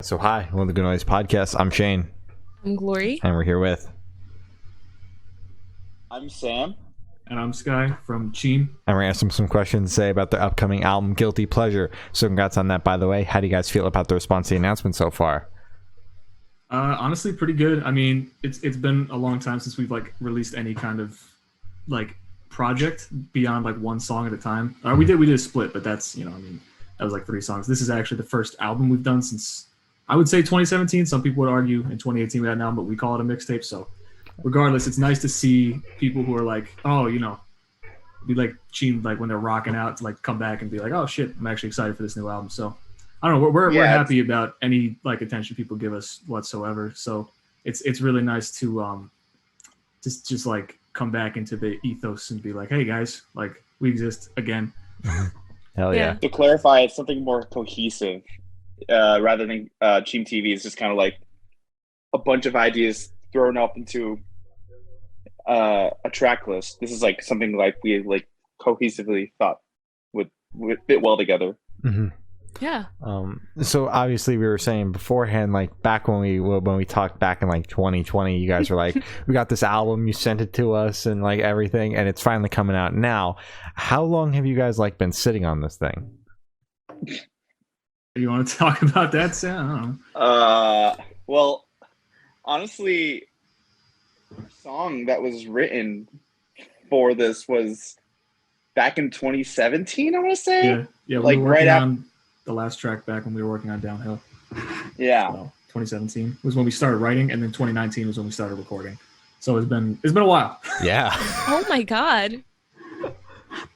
So hi, welcome to the Good Noise Podcast. I'm Shane. I'm Glory. And we're here with... I'm Sam. And I'm Sky from Cheem. And we're going to ask them some questions to say about their upcoming album, Guilty Pleasure. So congrats on that, by the way. How do you guys feel about the response to the announcement so far? Honestly, pretty good. I mean, it's been a long time since we've released any kind of project beyond one song at a time. We did a split, but that's that was 3 songs. This is actually the first album we've done since, I would say, 2017. Some people would argue in 2018 we had an album, but we call it a mixtape. So regardless, it's nice to see people who are be like Cheem, when they're rocking out to come back and be like, oh shit, I'm actually excited for this new album. So I don't know, we're happy about any attention people give us whatsoever. So it's really nice to just come back into the ethos and be like, hey guys, we exist again. Hell yeah. To clarify, it's something more cohesive rather than Cheem TV. It's just kind of a bunch of ideas thrown up into a track list. This is something we cohesively thought would fit well together. Mm-hmm. Yeah. So obviously we were saying beforehand, back when we talked back in 2020, you guys were like, we got this album, you sent it to us and everything, and it's finally coming out now. How long have you guys been sitting on this thing? You want to talk about that, Sam? I don't know. Well, honestly, the song that was written for this was back in 2017, I want to say. Yeah, we were working on the last track back when we were working on Downhill. Yeah. So 2017 was when we started writing, and then 2019 was when we started recording. So it's been a while. Yeah. Oh my god.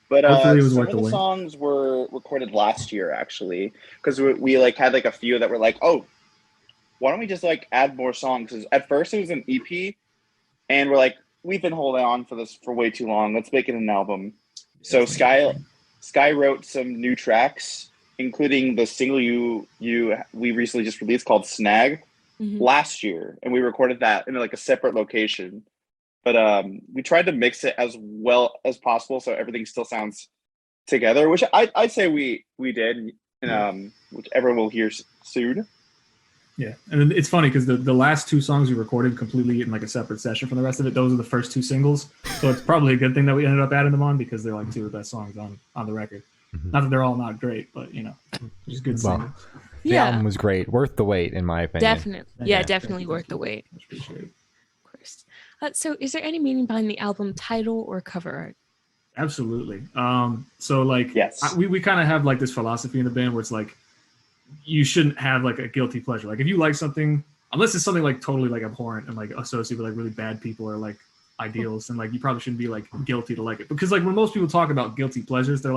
But hopefully it was some worth of the the wait. songs were recorded last year, actually, because we had a few that were oh, why don't we just add more songs? 'Cause at first it was an EP, and we're we've been holding on for this for way too long. Let's make it an album. So Sky wrote some new tracks, including the single we recently just released called Snag last year, and we recorded that in a separate location. But we tried to mix it as well as possible so everything still sounds together, which I'd say we did, and which everyone will hear soon. Yeah, and then it's funny because the last 2 songs we recorded completely in a separate session from the rest of it. Those are the first 2 singles, so it's probably a good thing that we ended up adding them on because they're 2 of the best songs on the record. Mm-hmm. Not that they're all not great, but just good singles. The album was great, worth the wait, in my opinion. Definitely, definitely worth the wait. Appreciate it. Of course. So, is there any meaning behind the album title or cover art? Absolutely. So yes, we kind of have this philosophy in the band where it's you shouldn't have a guilty pleasure. If you like something, unless it's something totally abhorrent and associated with really bad people or ideals, then you probably shouldn't be guilty to like it. Because when most people talk about guilty pleasures, they're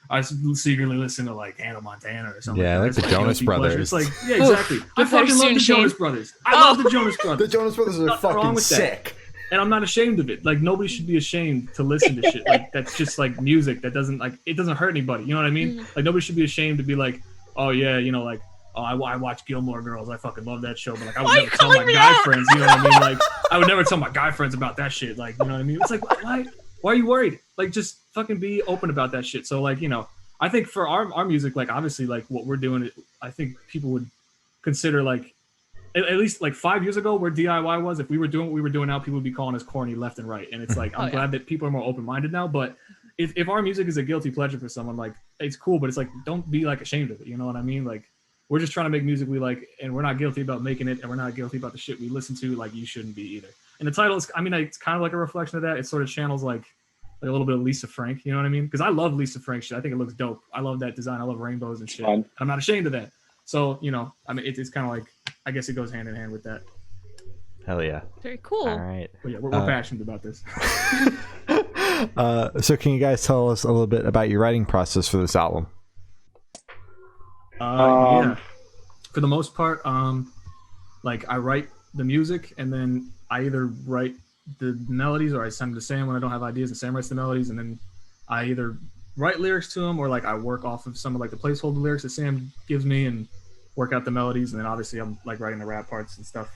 I secretly listen to Hannah Montana or something. Yeah, the Jonas Brothers. It's yeah, exactly. I fucking love the Jonas Brothers. I love the Jonas Brothers. The Jonas Brothers are fucking sick. And I'm not ashamed of it. Nobody should be ashamed to listen to shit. That's just music that doesn't it doesn't hurt anybody. You know what I mean? Mm-hmm. Nobody should be ashamed to be oh yeah, oh, I watch Gilmore Girls. I fucking love that show. But I would never tell my guy friends. You know what I mean? I would never tell my guy friends about that shit. You know what I mean? It's why are you worried? Just fucking be open about that shit. So I think for our music, obviously what we're doing, I think people would consider at least 5 years ago where DIY was, if we were doing what we were doing now, people would be calling us corny left and right. And it's I'm glad that people are more open-minded now. But if our music is a guilty pleasure for someone, it's cool, but it's don't be ashamed of it. You know what I mean? We're just trying to make music we like, and we're not guilty about making it, and we're not guilty about the shit we listen to. You shouldn't be either. And the title is, it's kind of a reflection of that. It sort of channels a little bit of Lisa Frank. You know what I mean? Because I love Lisa Frank shit. I think it looks dope. I love that design. I love rainbows and shit. And I'm not ashamed of that. So it's kind of I guess it goes hand in hand with that. Hell yeah. Very cool. All right. But yeah, we're passionate about this. So can you guys tell us a little bit about your writing process for this album? Yeah. For the most part, I write the music, and then I either write the melodies or I send them to Sam when I don't have ideas, and Sam writes the melodies, and then I either write lyrics to him or I work off of some of the placeholder lyrics that Sam gives me and work out the melodies, and then obviously I'm writing the rap parts and stuff,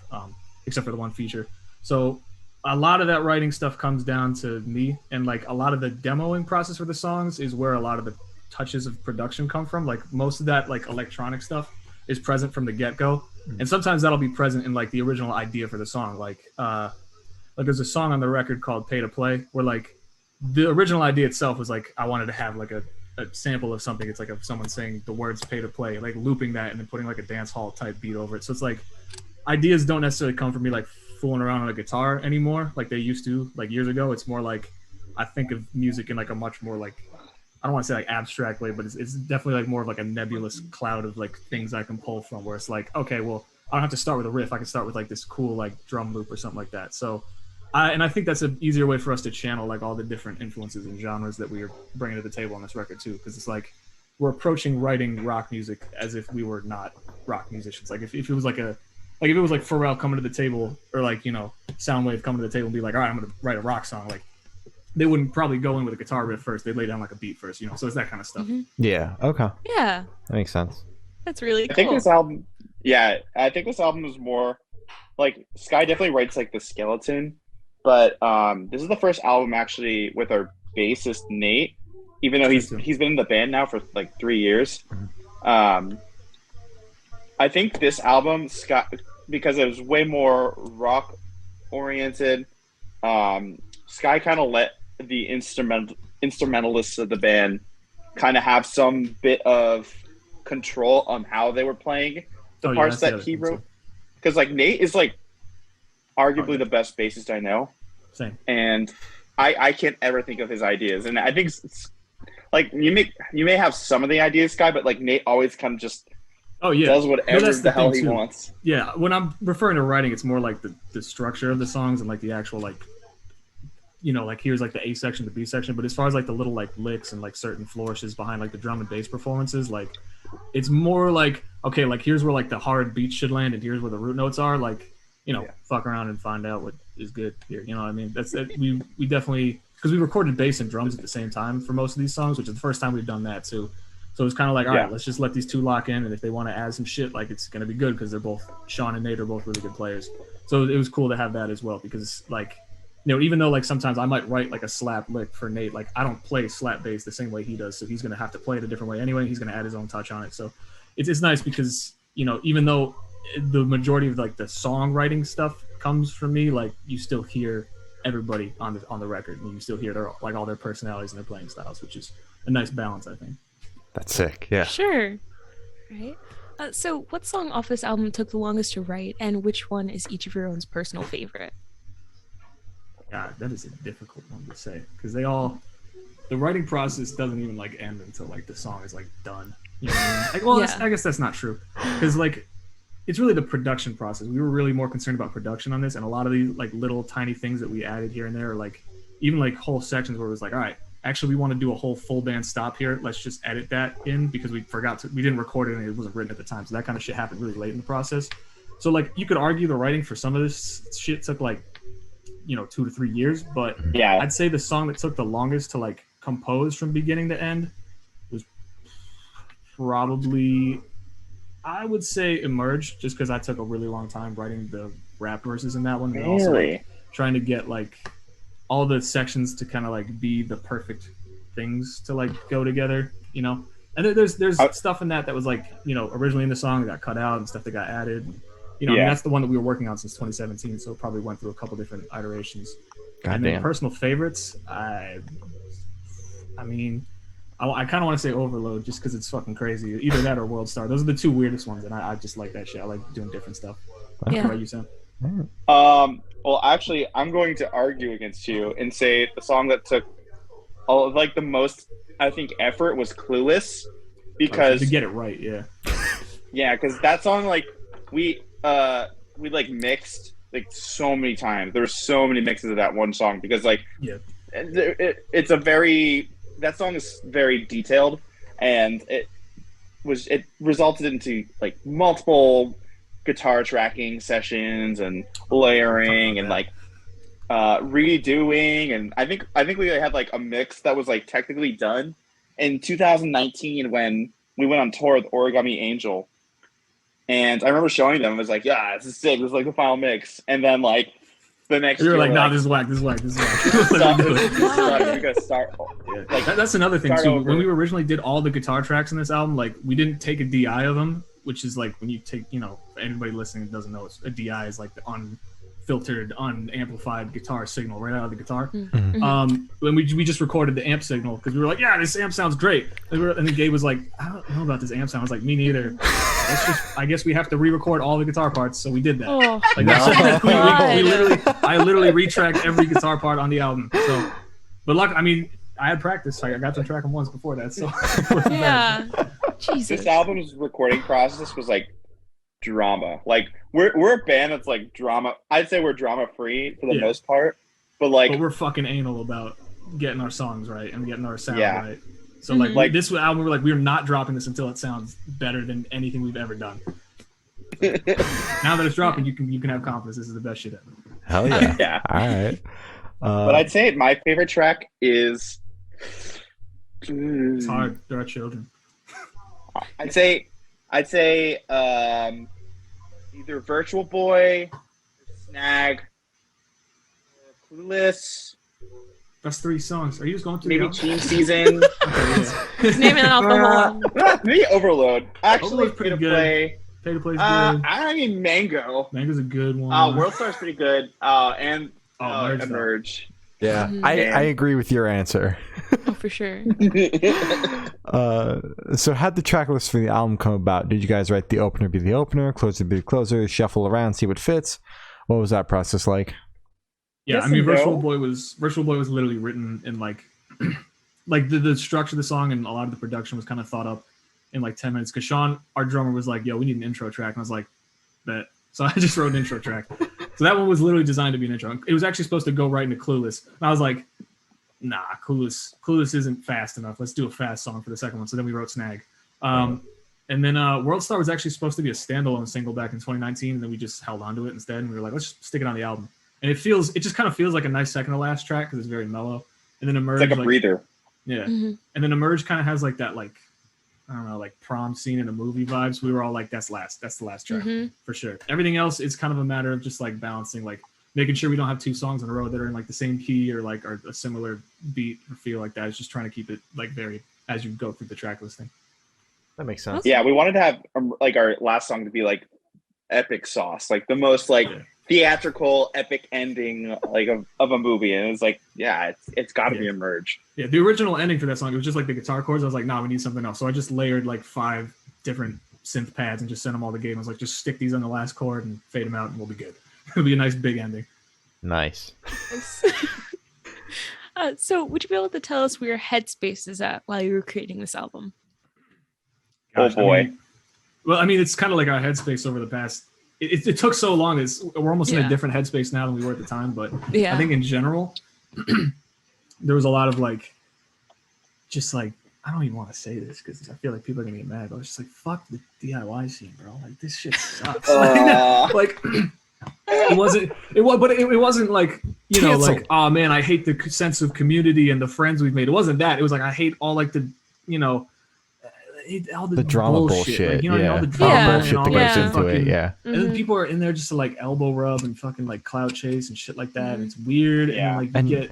except for the one feature. So a lot of that writing stuff comes down to me, and a lot of the demoing process for the songs is where a lot of the touches of production come from. Most of that electronic stuff is present from the get-go. And sometimes that'll be present in like the original idea for the song. Like there's a song on the record called Pay to Play where like the original idea itself was like I wanted to have like a sample of something. It's like of someone saying the words pay to play, like looping that and then putting like a dance hall type beat over it. So it's like ideas don't necessarily come from me like fooling around on a guitar anymore like they used to like years ago. It's more like I think of music in like a much more like, I don't want to say like abstract way, but it's definitely like more of like a nebulous cloud of like things I can pull from where it's like, okay, well, I don't have to start with a riff. I can start with like this cool like drum loop or something like that. So I think that's an easier way for us to channel like all the different influences and genres that we are bringing to the table on this record too. Because it's like we're approaching writing rock music as if we were not rock musicians. Like if it was like if it was like Pharrell coming to the table or like, you know, Soundwave coming to the table and be like, all right, I'm going to write a rock song. Like they wouldn't probably go in with a guitar riff first. They'd lay down like a beat first, you know? So it's that kind of stuff. Mm-hmm. Yeah. Okay. Yeah. That makes sense. That's really cool. I think this album, I think this album is more like Sky definitely writes like the skeleton, but this is the first album actually with our bassist Nate, even though he's been in the band now for like 3 years. I think this album, Sky, because it was way more rock oriented, Sky kind of let the instrumentalists of the band kind of have some bit of control on how they were playing the parts that he wrote. Because like Nate is like arguably the best bassist I know. Same. And I can't ever think of his ideas. And I think it's, like you may have some of the ideas, Sky, but like Nate always kind of just does whatever the hell he wants. Yeah, when I'm referring to writing, it's more like the structure of the songs and like the actual like, you know, like here's like the A section, the B section. But as far as like the little like licks and like certain flourishes behind like the drum and bass performances, like it's more like, okay, like here's where like the hard beats should land and here's where the root notes are. Like, you know, fuck around and find out what is good here. You know what I mean? That's it. We definitely, because we recorded bass and drums at the same time for most of these songs, which is the first time we've done that too. So it's kind of like, all right, let's just let these two lock in, and if they want to add some shit, like it's gonna be good because they're both, Sean and Nate are both really good players. So it was cool to have that as well because like, you know, even though like sometimes I might write like a slap lick for Nate, like I don't play slap bass the same way he does, so he's gonna have to play it a different way anyway. He's gonna add his own touch on it. So it's nice because, you know, even though the majority of like the songwriting stuff comes from me, like you still hear everybody on the record, and you still hear their like all their personalities and their playing styles, which is a nice balance, I think. That's sick. Yeah. Sure. Right. So what song off this album took the longest to write, and which one is each of your own personal favorite? God, that is a difficult one to say because the writing process doesn't even like end until like the song is like done. You know what I mean? Like, well, I guess that's not true because like it's really the production process. We were really more concerned about production on this, and a lot of these like little tiny things that we added here and there, are like even like whole sections where it was like, all right, actually we want to do a whole full band stop here. Let's just edit that in because we didn't record it and it wasn't written at the time. So that kind of shit happened really late in the process. So like you could argue the writing for some of this shit took like, you know, 2 to 3 years, but yeah, I'd say the song that took the longest to like compose from beginning to end was probably, I would say, Emerge, just because I took a really long time writing the rap verses in that one, and also like, trying to get like all the sections to kind of like be the perfect things to like go together, you know. And there's stuff in that was like, you know, originally in the song that got cut out and stuff that got added. You know, I mean, that's the one that we were working on since 2017, so it probably went through a couple different iterations. And then personal favorites, I mean, I kind of want to say Overload just because it's fucking crazy. Either that or World Star. Those are the two weirdest ones, and I just like that shit. I like doing different stuff. Yeah. How about you, Sam? Well, actually, I'm going to argue against you and say the song that took like the most, I think, effort was Clueless, because to get it right, yeah. Yeah, because that song, like we like mixed like so many times. There's so many mixes of that one song because like it's a very, that song is very detailed, and it resulted into like multiple guitar tracking sessions and layering and like redoing, and I think we had like a mix that was like technically done in 2019 when we went on tour with Origami Angel, and I remember showing them. I was like, "Yeah, this is sick. This is like the final mix." And then like the next you were year, like, "Nah, this is whack. This is whack. This is whack." We gotta start. Like, that's another thing too. When we originally did all the guitar tracks in this album, like we didn't take a DI of them which is like when you take, for anybody listening that doesn't know, a DI is like the unfiltered, unamplified guitar signal right out of the guitar. When we just recorded the amp signal because we were like, yeah, this amp sounds great. And then Gabe was like, I don't know about this amp sound. I was like, me neither. I guess we have to re-record all the guitar parts. So we did that. Oh, I literally retracked every guitar part on the album. So, but luck, I mean, I had practice. I got to track them once before that. So yeah. Jesus. This album's recording process was like drama. Like we're a band that's like drama. I'd say we're drama free for the most part, but we're fucking anal about getting our songs right and getting our sound right. So like this album, we're not dropping this until it sounds better than anything we've ever done. So, now that it's dropping, you can have confidence. This is the best shit ever. Hell yeah! Yeah. All right. But I'd say my favorite track is. It's hard. There are children. I'd say either Virtual Boy, Snag, or Clueless. That's 3 songs. Are you just going through maybe the Cheem Season? He's naming off the whole one. Maybe Overload. Actually, Overload's pretty Pay to Play. Pay to Play is good. I mean Mango. Mango's a good one. World Star's pretty good. And Emerge. Yeah, I agree with your answer. Oh, for sure. So how'd the track list for the album come about? Did you guys write the opener be the opener, closer be the closer, shuffle around, see what fits? What was that process like? Yeah, Yes I mean, and no. Virtual Boy was literally written in like the structure of the song, and a lot of the production was kind of thought up in like 10 minutes. Because Sean, our drummer, was like, "Yo, we need an intro track," and I was like, "Bet." So I just wrote an intro track. So that one was literally designed to be an intro. It was actually supposed to go right into Clueless, and I was like, "Nah, Clueless isn't fast enough. Let's do a fast song for the second one." So then we wrote Snag. And then World Star was actually supposed to be a standalone single back in 2019, and then we just held on to it instead, and we were like, let's just stick it on the album. And it just kind of feels like a nice second to last track because it's very mellow. And then Emerge, It's like a breather. Yeah. And then Emerge kind of has like that, like, I don't know, like prom scene in a movie vibes. We were all like, that's the last track for sure. Everything else is kind of a matter of just like balancing, like making sure we don't have 2 songs in a row that are in like the same key or like are a similar beat or feel like that. It's just trying to keep it like varied as you go through the track listing. That makes sense. Yeah, we wanted to have like our last song to be like epic sauce, like the most like theatrical epic ending like of a movie, and it was like, yeah, it's got to be Emerge. Yeah, the original ending for that song, it was just like the guitar chords. I was like, nah, we need something else. So I just layered like 5 different synth pads and just sent them all to Gabe. I was like, just stick these on the last chord and fade them out, and we'll be good. It'll be a nice big ending. Nice. So would you be able to tell us where your headspace is at while you were creating this album? Gosh, oh boy. I mean, it's kind of like our headspace over the past. It took so long. We're almost in a different headspace now than we were at the time. But I think in general, there was a lot of like, just like, I don't even want to say this because I feel like people are gonna get mad. But I was just like, fuck the DIY scene, bro. Like this shit sucks. Like it wasn't like, you know, like, oh man, I hate the sense of community and the friends we've made. It wasn't that. It was like I hate all like the, you know, all the drama bullshit. Like, you know, all the drama bullshit that goes into it. Yeah. And then people are in there just to like elbow rub and fucking like Cloudchase and shit like that. And it's weird. Yeah. And like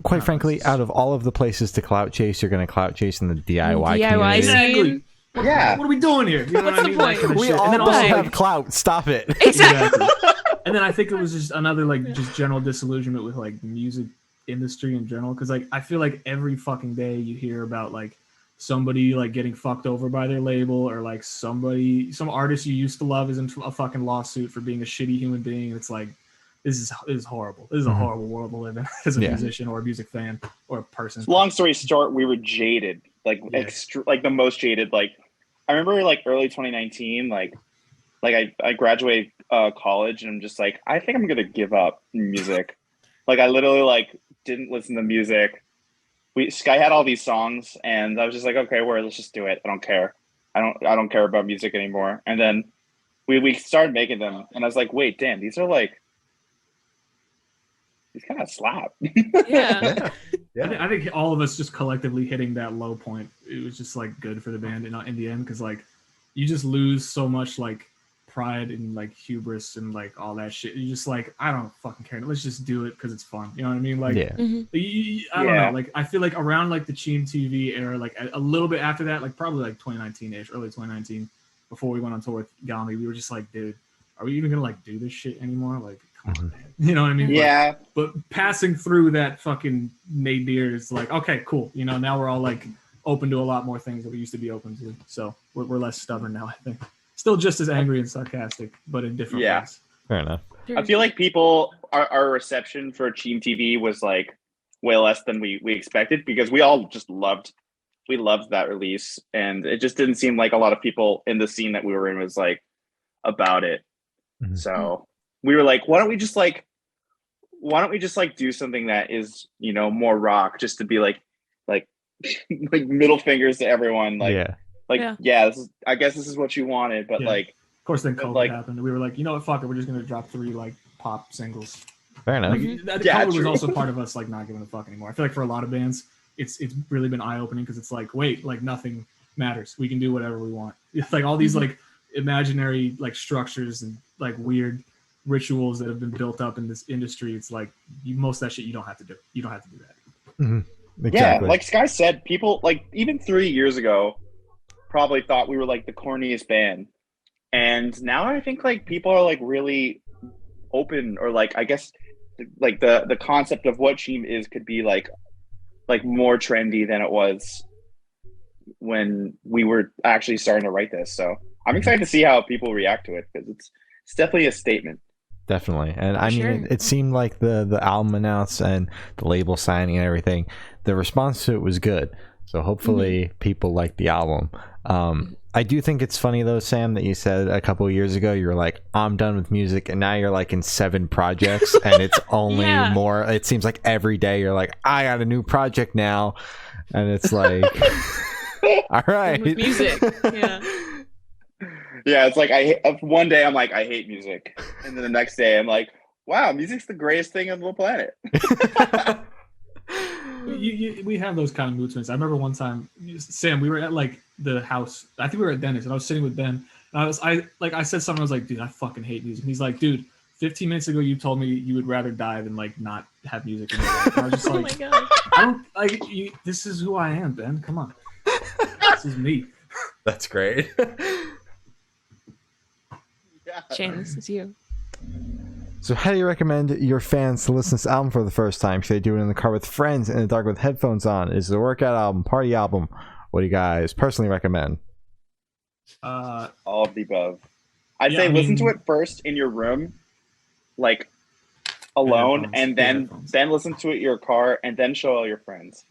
quite frankly, out of all of the places to Cloudchase, you're going to Cloudchase in the DIY community. Exactly. Yeah. What are we doing here? You know What's what I mean? the point? That kind of We shit. all And then also, have clout. Stop it. Exactly. And then I think it was just another like just general disillusionment with like the music industry in general. Because like I feel like every fucking day you hear about like somebody like getting fucked over by their label, or like some artist you used to love is in a fucking lawsuit for being a shitty human being. And it's like, this is horrible. This is a horrible world to live in as a musician or a music fan or a person. Long story short, we were jaded, like like the most jaded. Like I remember like early 2019, like I graduated college, and I'm just like, I think I'm gonna give up music. Like I literally like didn't listen to music. Sky had all these songs, and I was just like, okay, let's just do it. I don't care. I don't care about music anymore. And then we started making them, and I was like, wait, damn, these kind of slap. Yeah. I think all of us just collectively hitting that low point, it was just like good for the band in the end, because like you just lose so much like pride and like hubris and like all that shit. You just like, I don't fucking care. Let's just do it because it's fun. You know what I mean? Like, I don't know. Like, I feel like around like the Cheem TV era, like a little bit after that, like probably like 2019-ish, early 2019, before we went on tour with Gami, we were just like, dude, are we even gonna like do this shit anymore? Like, come on, man. You know what I mean? Yeah. But passing through that fucking nadir is like, okay, cool. You know, now we're all like open to a lot more things that we used to be open to. So we're less stubborn now, I think. Still just as angry and sarcastic, but in different ways. Fair enough. I feel like our reception for Cheem TV was like way less than we expected, because we all just loved that release, and it just didn't seem like a lot of people in the scene that we were in was like about it. Mhm. So we were like, why don't we just like do something that is, you know, more rock, just to be like like middle fingers to everyone, like I guess this is what you wanted, but like, of course, then COVID like, happened, and we were like, you know what, fuck it, we're just gonna drop 3 like pop singles. Fair enough. Like, COVID was also part of us like not giving a fuck anymore. I feel like for a lot of bands, it's really been eye opening, because it's like, wait, like nothing matters. We can do whatever we want. It's like all these like imaginary like structures and like weird rituals that have been built up in this industry. It's like most of that shit you don't have to do. You don't have to do that. Mm-hmm. Exactly. Yeah, like Sky said, people like even 3 years ago probably thought we were like the corniest band, and now I think like people are like really open, or like I guess like the concept of what Cheem is could be like more trendy than it was when we were actually starting to write this. So I'm excited to see how people react to it, because it's definitely a statement. Definitely. And I Sure. mean, it seemed like the album announced and the label signing and everything, the response to it was good. So hopefully people like the album. I do think it's funny though, Sam, that you said a couple of years ago you were like, I'm done with music, and now you're like in 7 projects and it's only more. It seems like every day you're like, I got a new project now, and it's like all right. With music. Yeah. Yeah, it's like one day I'm like, I hate music, and then the next day I'm like, wow, music's the greatest thing on the planet. We have those kind of mood swings. I remember one time, Sam, we were at like the house. I think we were at Dennis, and I was sitting with Ben. And I said something. I was like, dude, I fucking hate music. And he's like, dude, 15 minutes ago you told me you would rather die than like not have music in your life. And I was just like, Oh my god. I don't like. This is who I am, Ben. Come on, this is me. That's great. Shane, this is you. So how do you recommend your fans to listen to this album for the first time? Should they do it in the car with friends, in the dark with headphones on? Is it a workout album, party album? What do you guys personally recommend? All of the above. I'd say listen to it first in your room, like alone, and then listen to it in your car, and then show all your friends.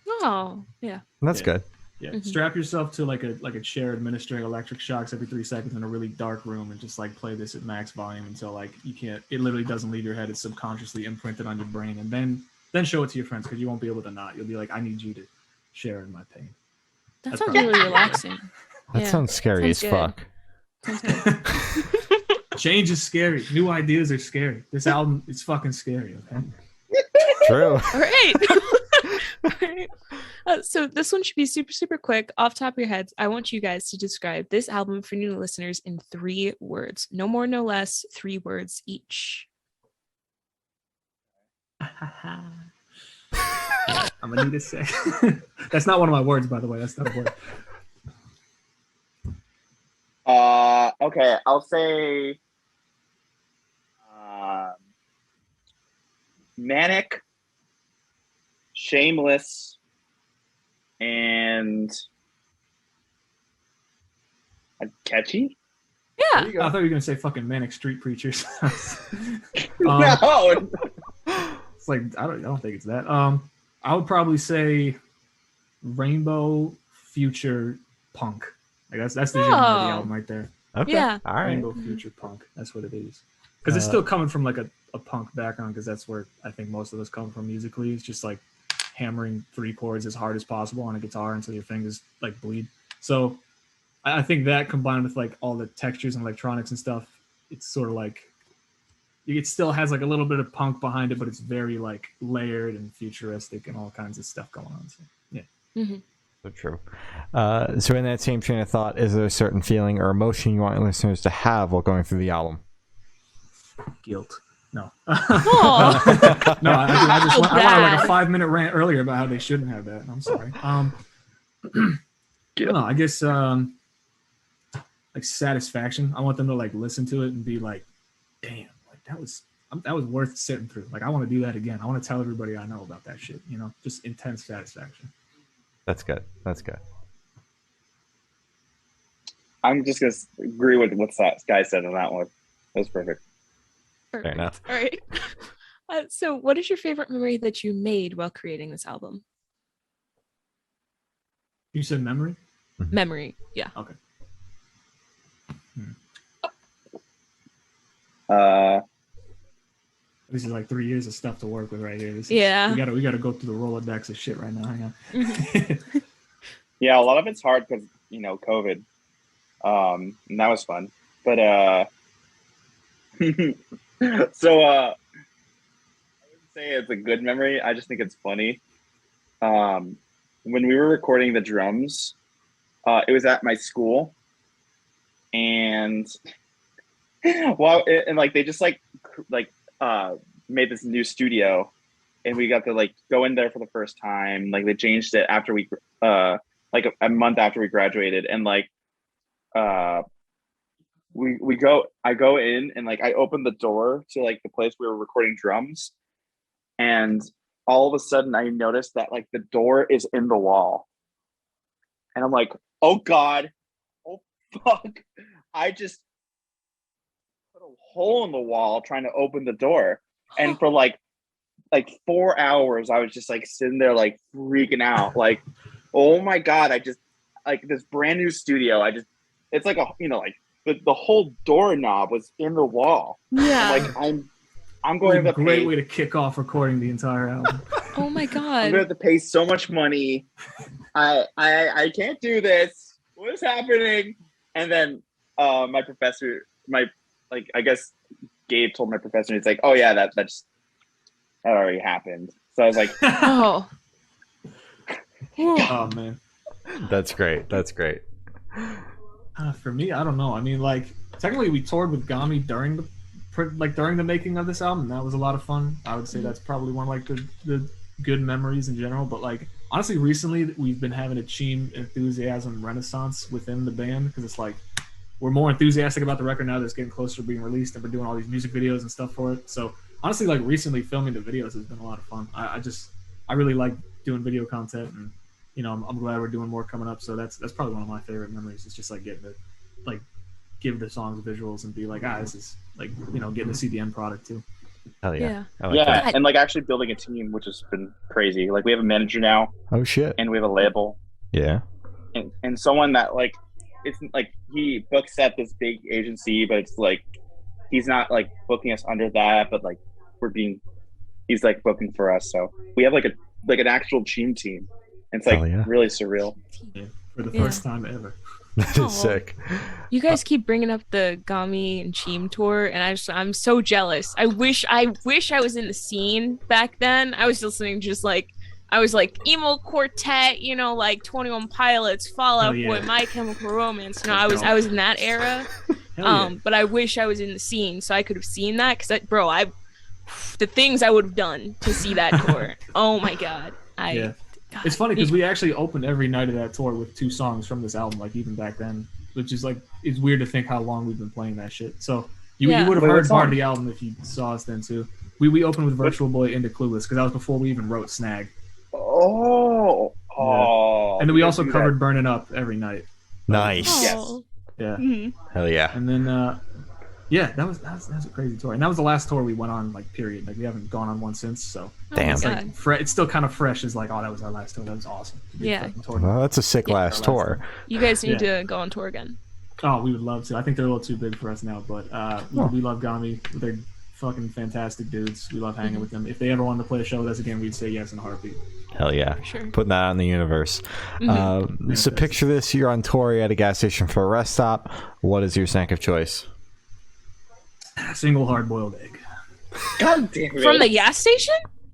Oh, yeah. That's good. Yeah, strap yourself to like a chair administering electric shocks every 3 seconds in a really dark room, and just like play this at max volume until like you can't. It literally doesn't leave your head. It's subconsciously imprinted on your brain, and then show it to your friends, because you won't be able to not. You'll be like, I need you to share in my pain. That sounds really relaxing. That sounds scary as fuck. Sounds good. Change is scary. New ideas are scary. This album is fucking scary. Okay. True. All right. All right. So this one should be super, super quick. Off the top of your heads, I want you guys to describe this album for new listeners in 3 words. No more, no less. 3 words each. I'm gonna need a sec. That's not one of my words, by the way. That's not a word. Okay, I'll say manic, shameless, and catchy. Yeah. I thought you were gonna say fucking manic street preachers. No. It's like I don't think it's that. I would probably say rainbow future punk. Like that's the genre of the album right there. Okay. Yeah. All right. Rainbow future punk. That's what it is. Because it's still coming from like a punk background, because that's where I think most of us come from musically. It's just like hammering 3 chords as hard as possible on a guitar until your fingers like bleed. So I think that combined with like all the textures and electronics and stuff, it's sort of like it still has like a little bit of punk behind it, but it's very like layered and futuristic and all kinds of stuff going on. So yeah. Mm-hmm. So true. So in that same train of thought, is there a certain feeling or emotion you want your listeners to have while going through the album? Guilt. No. Aw. No, I just So went, I wanted like a bad. 5-minute rant earlier about how they shouldn't have that. I'm sorry. I don't know. I guess like satisfaction. I want them to like listen to it and be like, damn, like that was worth sitting through. Like I want to do that again. I want to tell everybody I know about that shit, you know, just intense satisfaction. That's good. That's good. I'm just gonna agree with what that guy said on that one. That was perfect. Fair enough. All right. So what is your favorite memory that you made while creating this album? You said memory? Memory, yeah. Okay. This is like 3 years of stuff to work with right here. Yeah. We gotta go through the Rolodex of shit right now. Hang on. Yeah, a lot of it's hard because, you know, COVID. And that was fun. But so I wouldn't say it's a good memory. I just think it's funny. When we were recording the drums, it was at my school, and like they just made this new studio, and we got to like go in there for the first time. Like they changed it after we like a month after we graduated, and like I go in, and like I open the door to like the place we were recording drums, and all of a sudden I noticed that like the door is in the wall, and I'm like, oh God, oh fuck, I just put a hole in the wall trying to open the door. And for like 4 hours I was just like sitting there like freaking out, like, oh my God, I just like this brand new studio, it's like a, you know, like the whole doorknob was in the wall. Yeah. Like I'm going to great way to kick off recording the entire album. Oh my God. I'm going to have to pay so much money. I can't do this. What is happening? And then my professor, I guess Gabe told my professor, and he's like, oh yeah, that already happened. So I was like, oh. Oh man. That's great. That's great. For me, I don't know. I mean, like technically we toured with Gami during the making of this album. That was a lot of fun. I would say that's probably one of like the good memories in general. But like honestly, recently we've been having a Cheem enthusiasm renaissance within the band, because it's like we're more enthusiastic about the record now that it's getting closer to being released, and we're doing all these music videos and stuff for it. So honestly, like recently filming the videos has been a lot of fun. I really like doing video content, and you know, I'm glad we're doing more coming up. So that's probably one of my favorite memories. It's just like getting to like give the songs visuals and be like, this is like, you know, getting to see the end product too. Hell yeah. Yeah. yeah, and like actually building a team, which has been crazy. Like we have a manager now. Oh shit. And we have a label. Yeah. And someone that like, it's like he books at this big agency, but it's like he's not like booking us under that, but like he's like booking for us. So we have like an actual Cheem team. It's like really surreal. Yeah, for the first time ever. That is sick. You guys keep bringing up the Gami and Cheem tour, and I'm so jealous. I wish I was in the scene back then. I was listening I was like emo quartet, you know, like 21 Pilots, Fall Out Boy, My Chemical Romance. You know, I was in that era. But I wish I was in the scene so I could have seen that, because the things I would have done to see that tour. Oh my God. God, it's funny because we actually opened every night of that tour with 2 songs from this album, like even back then, which is like, it's weird to think how long we've been playing that shit. So you would have heard part of the album if you saw us then too. We opened with Virtual Boy into Clueless, because that was before we even wrote Snag. Oh. And then we also covered Burning Up every night. Nice. Yes. Yeah. Mm-hmm. Hell yeah. And then that was a crazy tour, and that was the last tour we went on, like period. Like we haven't gone on one since. So damn, it's like it's still kind of fresh. It's like, oh, that was our last tour. That was awesome. Well, that's a sick last tour. You guys need to go on tour again. Oh, we would love to. I think they're a little too big for us now, but we love Gami. They're fucking fantastic dudes. We love hanging with them. If they ever wanted to play a show with us again, we'd say yes in a heartbeat. Hell yeah. Sure. Putting that out in the universe. So picture this, you're on tour, you're at a gas station for a rest stop. What is your snack of choice? Single hard-boiled egg. God damn it. From the gas station?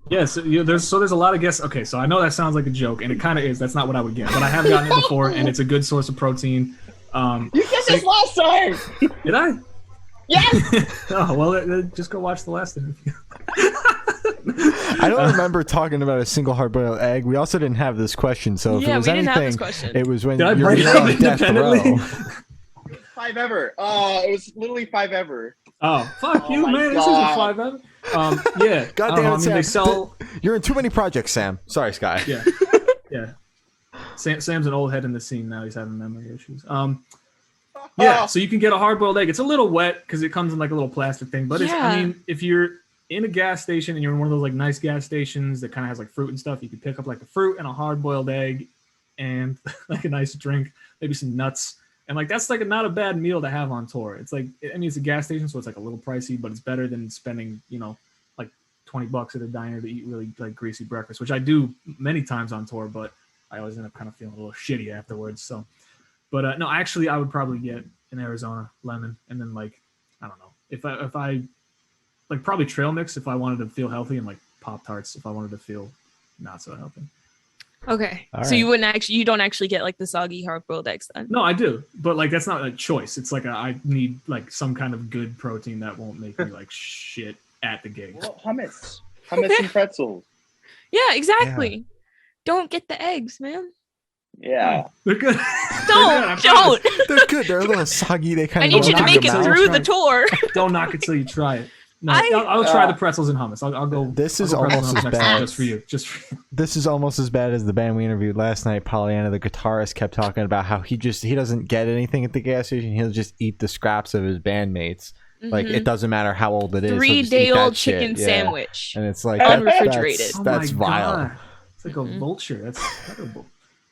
Yes, there's a lot of guests. Okay, so I know that sounds like a joke, and it kind of is. That's not what I would get, but I have gotten it before, and it's a good source of protein. You get this last time. Did I? Yes. Oh well, just go watch the last interview. I don't remember talking about a single hard-boiled egg. We also didn't have this question, so if it was anything, it was when you were on death row. Five ever. Oh, it was literally five ever. Oh, fuck Oh you, my man. This isn't God. 5 ever. Yeah. God I don't damn know, it, I mean, they Sam. sell. You're in too many projects, Sam. Sorry, Sky. Yeah. Yeah. Sam's an old head in the scene now. He's having memory issues. Yeah, so you can get a hard-boiled egg. It's a little wet because it comes in like a little plastic thing. But it's, I mean, if you're in a gas station and you're in one of those like nice gas stations that kind of has like fruit and stuff, you can pick up like a fruit and a hard-boiled egg and like a nice drink, maybe some nuts. And like that's like not a bad meal to have on tour. It's like, I mean, it's a gas station, so it's like a little pricey, but it's better than spending, you know, like $20 at a diner to eat really like greasy breakfast, which I do many times on tour, but I always end up kind of feeling a little shitty afterwards. So, but no, actually, I would probably get an Arizona lemon, and then like I don't know if I like probably trail mix if I wanted to feel healthy, and like Pop-Tarts if I wanted to feel not so healthy. Okay, All so right. you don't actually get like the soggy hard-boiled eggs then? No, I do, but like that's not a choice. It's like I need like some kind of good protein that won't make me like shit at the gigs. Well, hummus and pretzels. Yeah, exactly. Don't get the eggs, man. Yeah. They're good. Don't. They're good. They're a little soggy. They kind I of. need you to knock make them it out. through the tour. Don't knock it till you try it. No, I- I'll try the pretzels and hummus. I'll go. This I'll is go pretzels almost and as hummus next bad. time, just for you. Just for you. This is almost as bad as the band we interviewed last night. Pollyanna, the guitarist, kept talking about how he doesn't get anything at the gas station. He'll just eat the scraps of his bandmates. Like it doesn't matter how old it is. he'll just eat 3-day-old that shit. chicken Yeah. sandwich. And it's like Unrefrigerated. That's Oh my vile. God. It's like a vulture. That's terrible.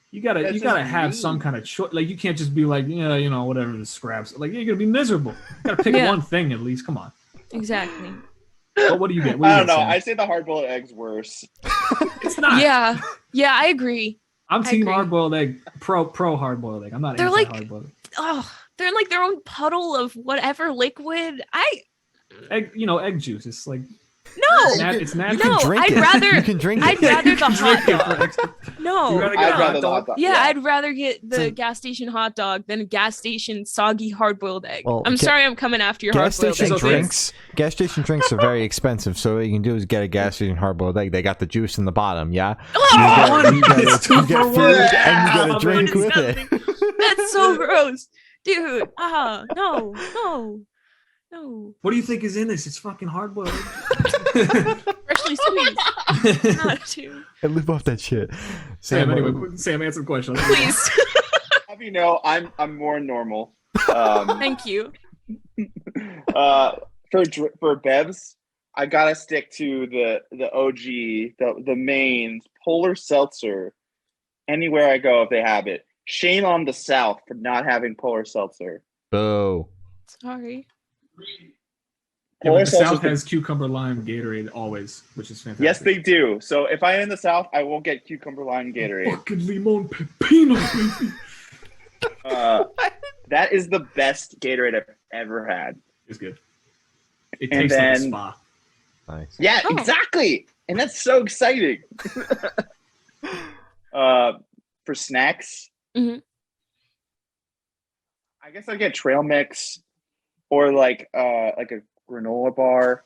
You gotta That's have just mean. some kind of choice. Like you can't just be like, yeah, you know, whatever the scraps. Like you're gonna be miserable. You gotta pick Yeah. one thing at least. Come on. Exactly. But what do you get? What do I you don't know. get, Sam? I say the hard-boiled egg's worse. It's not. Yeah. Yeah, I agree. I'm I team agree. hard boiled egg. Pro hard boiled egg. I'm not They're anti like- hard boiled. Oh, they're in like their own puddle of whatever liquid. Egg. You know, egg juice. It's like No. it's You natural. can No, drink I'd it. rather- You can drink I'd it. rather the hot Drink it dog. for extra- No. You rather get I'd a rather hot the dog? hot dog. Yeah, I'd rather get the So- gas station hot dog than a gas station soggy hard-boiled egg. Well, I'm sorry I'm coming after your Gas hard-boiled station egg. It's okay. drinks. Gas station drinks are very expensive. So what you can do is get a gas station hard-boiled egg. They got the juice in the bottom. Yeah. Oh, You get It's 2 you get for food 1. and you get Yeah, a drink with it. disgusting. That's so gross. Dude. No. What do you think is in this? It's fucking hard boiled. Freshly squeezed. Not too. I live off that shit. Sam, what- anyway, Sam, answer the question. Please. Have you know, I'm more normal. Thank you. For bevs, I gotta stick to the OG, the mains, Polar Seltzer. Anywhere I go, if they have it. Shame on the South for not having Polar Seltzer. Boo. Sorry. Yeah, Polar but the South Seltzer's has cucumber lime Gatorade always, which is fantastic. Yes, they do. So if I'm in the South, I won't get cucumber lime Gatorade. Fucking limon pepino, baby. That is the best Gatorade I've ever had. It's good. It And tastes like a then- spa. Nice. Yeah, Oh. exactly. And that's so exciting. For snacks, Mhm. I guess I'd get trail mix or like a granola bar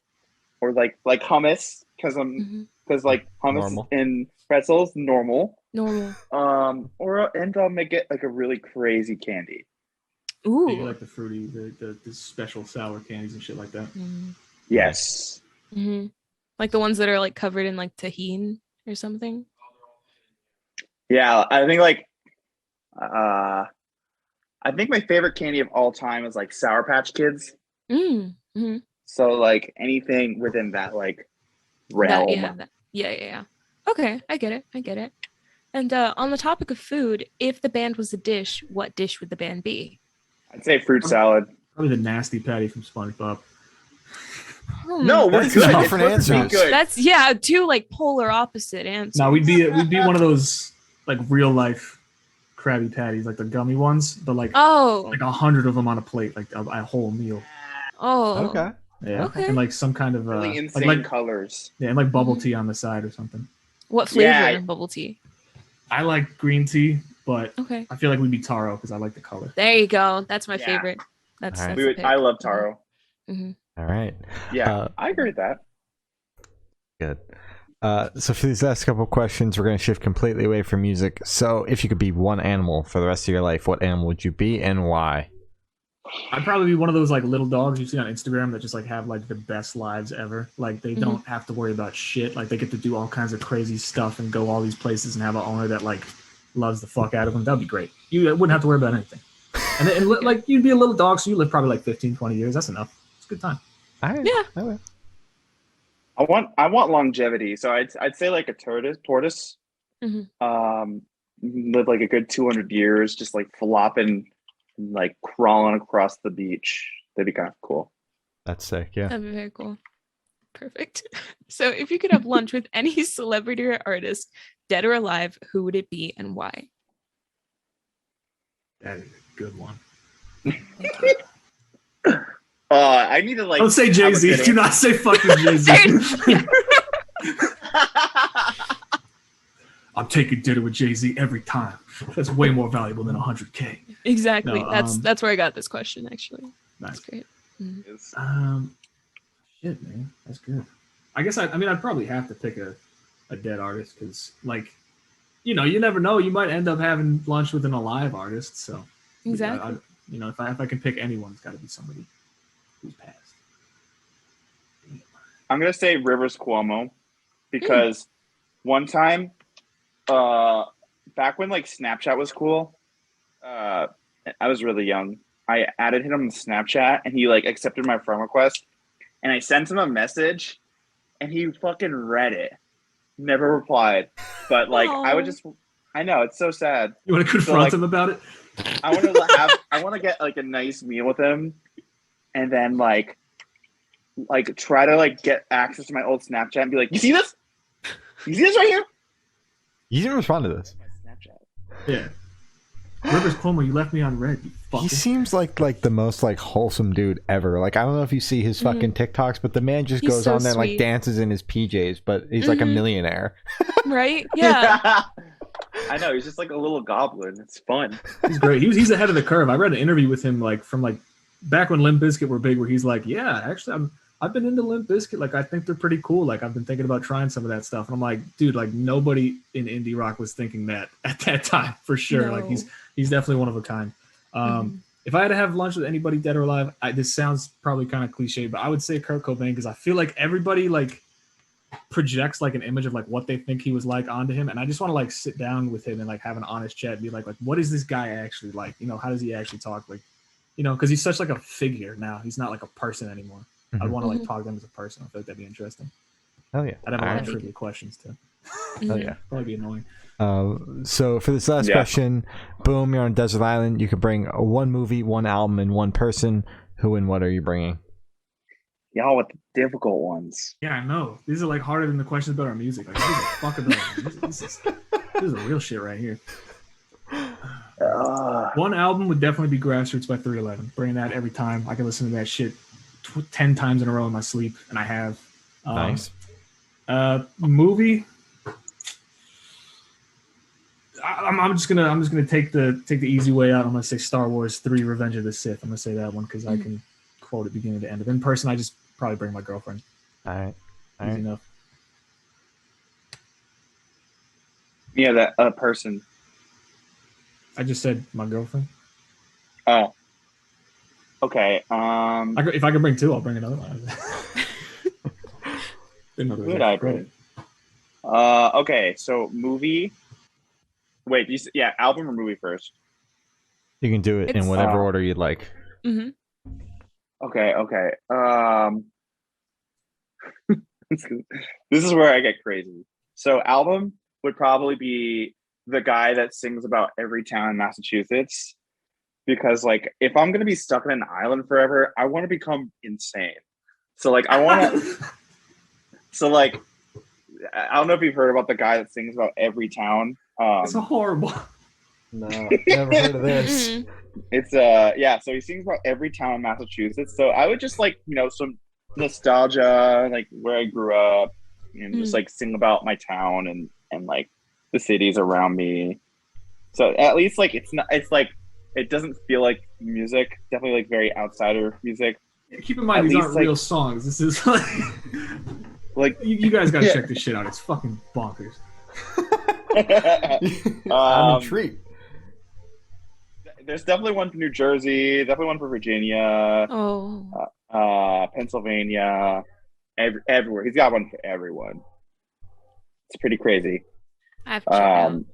or like hummus because Mhm. like hummus Normal. and pretzels normal. Normal. I'll make it like a really crazy candy. You Ooh. like the fruity, the special sour candies and shit like that. Yes. Mm-hmm. Like the ones that are like covered in like tahini or something. Yeah, I think I think my favorite candy of all time is like Sour Patch Kids. Mm-hmm. So like anything within that like realm. Yeah. Okay, I get it. And on the topic of food, if the band was a dish, what dish would the band be? I'd say fruit salad. Probably the nasty patty from SpongeBob. No, we're That's good. different It's supposed to be answers. good. That's two like polar opposite answers. No, we'd be one of those like real life Krabby Patties, like the gummy ones, but like Oh. like 100 of them on a plate, like a whole meal. Oh. Okay. Yeah, Okay. and like some kind of Really insane like colors. yeah, and like bubble tea on the side or something. What flavor Yeah. of bubble tea? I like green tea, but Okay. I feel like we'd be taro because I like the color. There you go. That's my Yeah. favorite. That's, All right. that's the pick. I love taro. Mhm. All right. Yeah, I agree with that. Good. So for these last couple of questions, we're going to shift completely away from music. So if you could be one animal for the rest of your life, what animal would you be and why? I'd probably be one of those like little dogs you see on Instagram that just like have like the best lives ever. Like they don't have to worry about shit. Like they get to do all kinds of crazy stuff and go all these places and have an owner that like loves the fuck out of them. That'd be great. You wouldn't have to worry about anything. And like you'd be a little dog, so you live probably like 15, 20 years. That's enough. It's a good time. Yeah. I want longevity, so I'd say like a tortoise. Live like a good 200 years, just like flopping, like crawling across the beach. That'd be kind of cool. That's sick. Yeah. That'd be very cool. Perfect. So if you could have lunch with any celebrity or artist, dead or alive, who would it be and why? That is a good one. I need to like. Don't say Jay-Z. Do not say fucking Jay-Z. I'm taking dinner with Jay-Z every time. That's way more valuable than $100K. Exactly. No, that's where I got this question, actually. Nice. That's great. Shit, man. That's good. I guess I'd probably have to pick a dead artist because, like, you never know. You might end up having lunch with an alive artist. So, Exactly. if I can pick anyone, it's got to be somebody who's passed. I'm gonna say Rivers Cuomo because one time, back when like Snapchat was cool, I was really young. I added him on Snapchat and he like accepted my friend request, and I sent him a message, and he fucking read it, never replied. But like I know it's so sad. You want to confront him about it? I want to get like a nice meal with him, and then like try to like get access to my old Snapchat and be like, you see this? You see this right here? You didn't respond to this. My Snapchat. Yeah. Rivers Cuomo, you left me on red. You fucker. He seems like the most like wholesome dude ever. Like I don't know if you see his fucking TikToks, but the man just He's goes so on there and like sweet. dances in his PJs, but he's like a millionaire. Right? Yeah. I know, he's just like a little goblin. It's fun. He's great. He's ahead of the curve. I read an interview with him from back when Limp Bizkit were big, where he's like, yeah, actually I've been into Limp Bizkit. Like I think they're pretty cool. Like I've been thinking about trying some of that stuff. And I'm like, dude, like nobody in indie rock was thinking that at that time for sure. No. Like he's definitely one of a kind. If I had to have lunch with anybody dead or alive, this sounds probably kind of cliche, but I would say Kurt Cobain because I feel like everybody like projects like an image of like what they think he was like onto him, and I just want to like sit down with him and like have an honest chat and be like what is this guy actually like? How does he actually talk? Like, because he's such like a figure now. He's not like a person anymore. I want to like talk to him as a person. I feel like that'd be interesting. Hell yeah. I'd have a lot of Alright. trivia questions too. Hell yeah. Probably be annoying. So for this last question, boom, you're on a desert island. You can bring one movie, one album, and one person. Who and what are you bringing? Y'all with the difficult ones. Yeah, I know. These are like harder than the questions about our music. Like, who the fuck are those? This is the real shit right here. One album would definitely be Grassroots by 311. Bringing that every time. I can listen to that shit 10 times in a row in my sleep, and I have. Nice. Movie. I'm just gonna take the easy way out. I'm gonna say Star Wars 3: Revenge of the Sith. I'm gonna say that one because I can quote it beginning to end. In person, I just probably bring my girlfriend. All right. Easy enough. Yeah, that person. I just said my girlfriend. Oh. Okay. If I could bring two, I'll bring another one. Who would I bring? Okay, so movie. Wait, album or movie first? You can do it in whatever order you'd like. Mm-hmm. Okay. This is where I get crazy. So album would probably be the guy that sings about every town in Massachusetts. Because like if I'm gonna be stuck in an island forever, I want to become insane. So like I want to. So like I don't know if you've heard about the guy that sings about every town. It's horrible. No, never heard of this. It's so he sings about every town in Massachusetts. So I would just like some nostalgia, like where I grew up, and just like sing about my town and like the cities around me. So at least like it's like it doesn't feel like music. Definitely like very outsider music. Yeah, keep in mind these aren't real songs. This is like you guys gotta check this shit out. It's fucking bonkers. I'm intrigued. There's definitely one for New Jersey, definitely one for Virginia, Pennsylvania, everywhere. He's got one for everyone. It's pretty crazy. I have to check it out.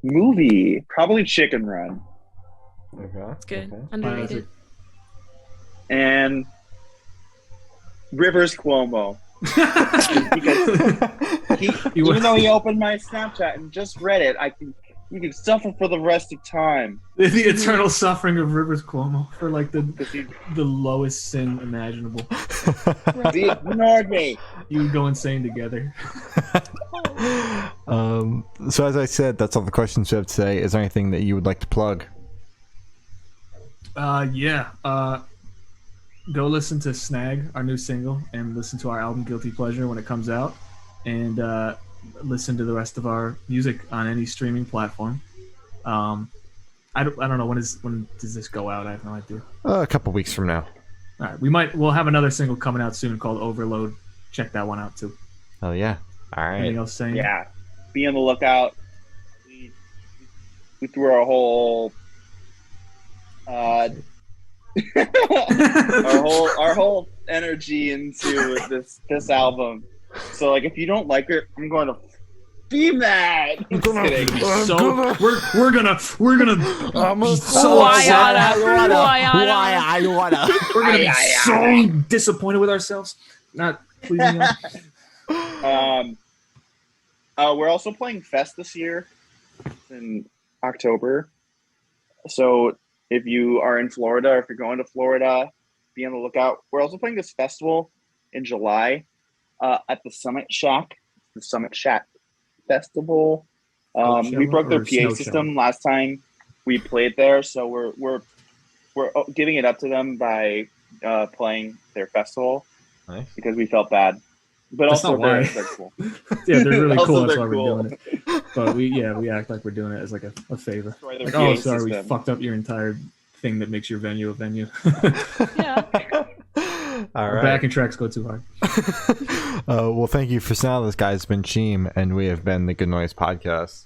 Movie, probably Chicken Run. Okay. It's good. Okay. Underrated. And Rivers Cuomo. Because even though he opened my Snapchat and just read it, you can suffer for the rest of time. The eternal suffering of Rivers Cuomo for like the lowest sin imaginable. He ignored me. You would go insane together. So as I said, that's all the questions we have today. Is there anything that you would like to plug? Go listen to Snag, our new single, and listen to our album Guilty Pleasure when it comes out, and listen to the rest of our music on any streaming platform. I don't know when does this go out? I have no idea. A couple weeks from now. All right, we'll have another single coming out soon called Overload. Check that one out too. Oh yeah. All right. Anything else saying? Yeah. Be on the lookout. We threw our whole our whole energy into this album. So like if you don't like it, I'm going to be mad. I'm just kidding. We're gonna be so upset. We're gonna be so disappointed with ourselves. Not pleasing us. We're also playing Fest this year in October. So if you are in Florida or if you're going to Florida, be on the lookout. We're also playing this festival in July at the Summit Shack. The Summit Shack Festival. We broke their PA system last time we played there, so we're giving it up to them by playing their festival. Nice. Because we felt bad. But that's also they're cool. Yeah, they're really cool. That's why cool. we're doing it. But we act like we're doing it as like a favor. Like, sorry, we fucked up your entire thing that makes your venue a venue. Yeah. All right. Backing tracks go too hard. Well, thank you for now. This guy's been Cheem, and we have been the Good Noise Podcast.